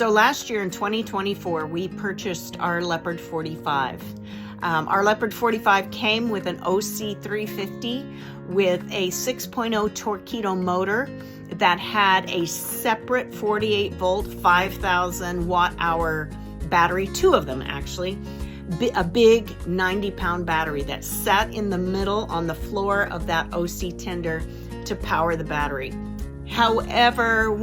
So last year in 2024, we purchased our Leopard 45. Our Leopard 45 came with an OC 350 with a 6.0 Torqeedo motor that had a separate 48 volt, 5,000 watt hour battery, two of them actually, a big 90-pound battery that sat in the middle on the floor of that OC tender to power the battery. However,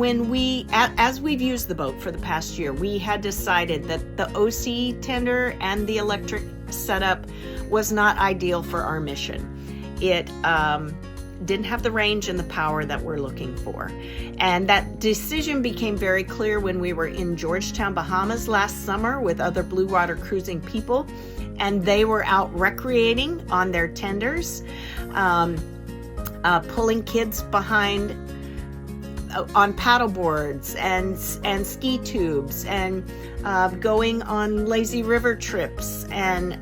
as we've used the boat for the past year, we had decided that the OC tender and the electric setup was not ideal for our mission. It didn't have the range and the power that we're looking for. And that decision became very clear when we were in Georgetown, Bahamas last summer with other blue water cruising people, and they were out recreating on their tenders, pulling kids behind on paddle boards and ski tubes, and going on lazy river trips, and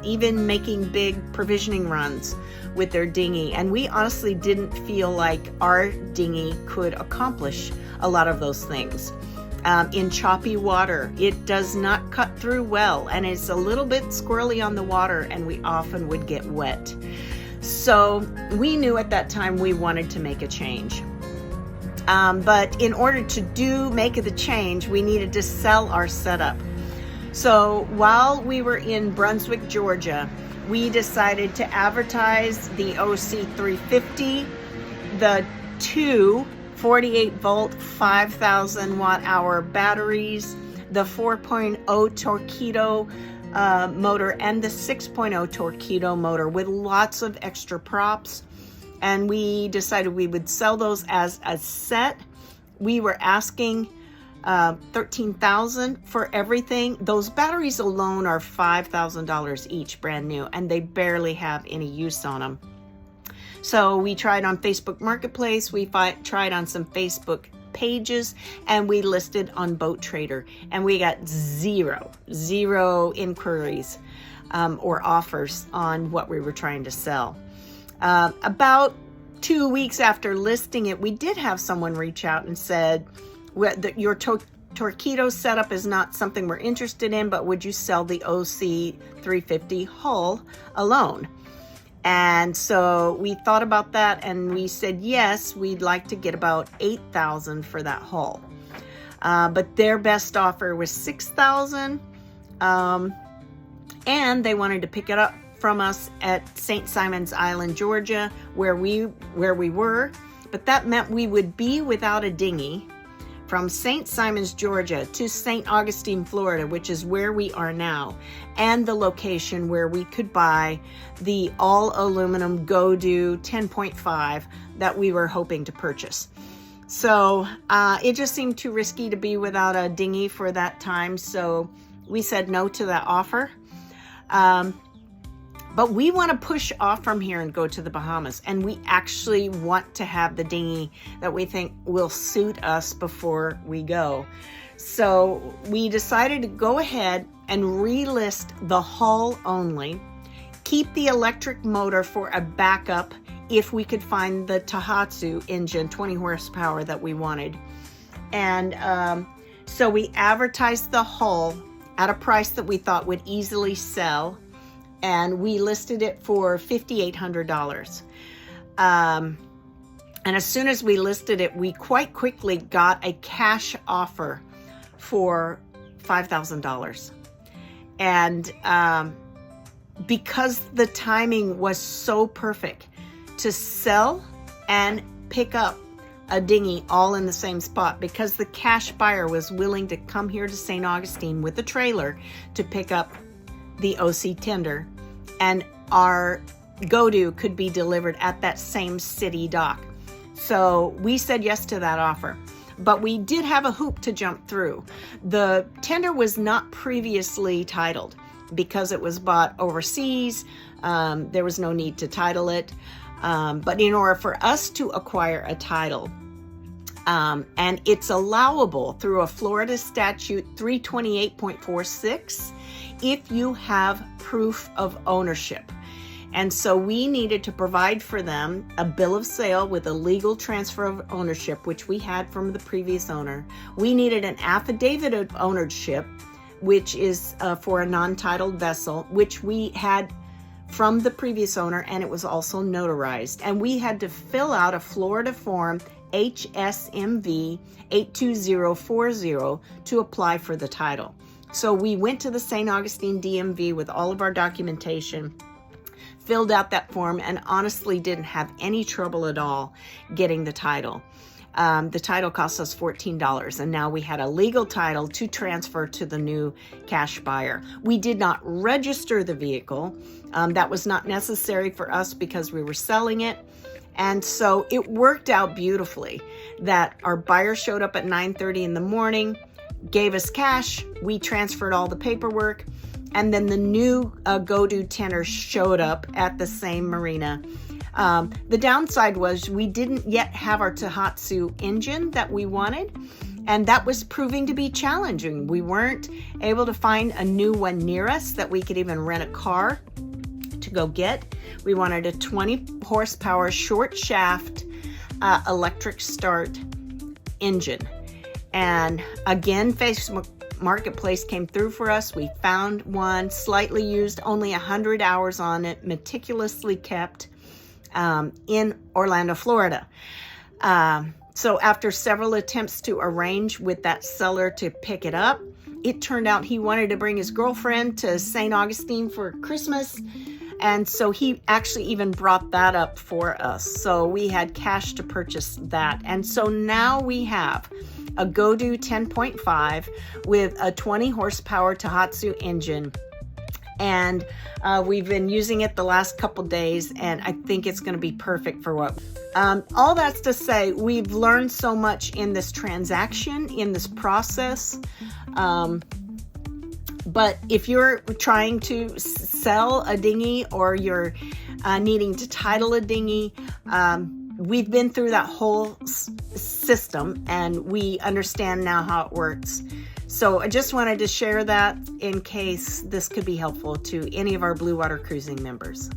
even making big provisioning runs with their dinghy. And we honestly didn't feel like our dinghy could accomplish a lot of those things. In choppy water, it does not cut through well, and it's a little bit squirrely on the water, and we often would get wet. So we knew at that time we wanted to make a change. But in order to make the change, we needed to sell our setup. So while we were in Brunswick, Georgia, we decided to advertise the OC 350, the two 48 volt, 5,000 watt hour batteries, the 4.0 Torqeedo motor, and the 6.0 Torqeedo motor with lots of extra props. And we decided we would sell those as a set. We were asking $13,000 for everything. Those batteries alone are $5,000 each, brand new, and they barely have any use on them. So we tried on Facebook Marketplace, we tried on some Facebook pages, and we listed on Boat Trader, and we got zero inquiries or offers on what we were trying to sell. About 2 weeks after listing it, we did have someone reach out and said, your Torqeedo setup is not something we're interested in, but would you sell the OC 350 hull alone? And so we thought about that, and we said, yes, we'd like to get about $8,000 for that hull. But their best offer was $6,000, and they wanted to pick it up from us at St. Simon's Island, Georgia, where we were, but that meant we would be without a dinghy from St. Simon's, Georgia to St. Augustine, Florida, which is where we are now, and the location where we could buy the all aluminum GoDo 10.5 that we were hoping to purchase. So it just seemed too risky to be without a dinghy for that time, so we said no to that offer. But we want to push off from here and go to the Bahamas, and we actually want to have the dinghy that we think will suit us before we go. So we decided to go ahead and relist the hull only, keep the electric motor for a backup if we could find the Tohatsu engine, 20 horsepower, that we wanted. And so we advertised the hull at a price that we thought would easily sell, and we listed it for $5,800. And as soon as we listed it, we quite quickly got a cash offer for $5,000. And because the timing was so perfect to sell and pick up a dinghy all in the same spot, because the cash buyer was willing to come here to St. Augustine with a trailer to pick up the OC tender, and our GoDo could be delivered at that same city dock. So we said yes to that offer, but we did have a hoop to jump through. The tender was not previously titled because it was bought overseas. There was no need to title it. But in order for us to acquire a title, and it's allowable through a Florida statute 328.46 if you have proof of ownership. And so we needed to provide for them a bill of sale with a legal transfer of ownership, which we had from the previous owner. We needed an affidavit of ownership, which is for a non-titled vessel, which we had from the previous owner, and it was also notarized. And we had to fill out a Florida form HSMV 82040 to apply for the title. So we went to the St. Augustine DMV with all of our documentation, filled out that form, and honestly didn't have any trouble at all getting the title. The title cost us $14, and now we had a legal title to transfer to the new cash buyer. We did not register the vehicle. That was not necessary for us because we were selling it. And so it worked out beautifully that our buyer showed up at 9:30 in the morning, gave us cash, we transferred all the paperwork, and then the new GoDo tender showed up at the same marina. The downside was we didn't yet have our Tohatsu engine that we wanted, and that was proving to be challenging. We weren't able to find a new one near us that we could even rent a car to go get. We wanted a 20 horsepower short shaft electric start engine. And again, Facebook Marketplace came through for us. We found one, slightly used, only 100 hours on it, meticulously kept, in Orlando, Florida. So after several attempts to arrange with that seller to pick it up, it turned out he wanted to bring his girlfriend to St. Augustine for Christmas. And so he actually even brought that up for us. So we had cash to purchase that. And so now we have a GoDo 10.5 with a 20 horsepower Tohatsu engine. And we've been using it the last couple days, and I think it's going to be perfect for what. All that's to say, we've learned so much in this transaction, in this process. But if you're trying to sell a dinghy or you're needing to title a dinghy, we've been through that whole system and we understand now how it works. So I just wanted to share that in case this could be helpful to any of our Blue Water Cruising members.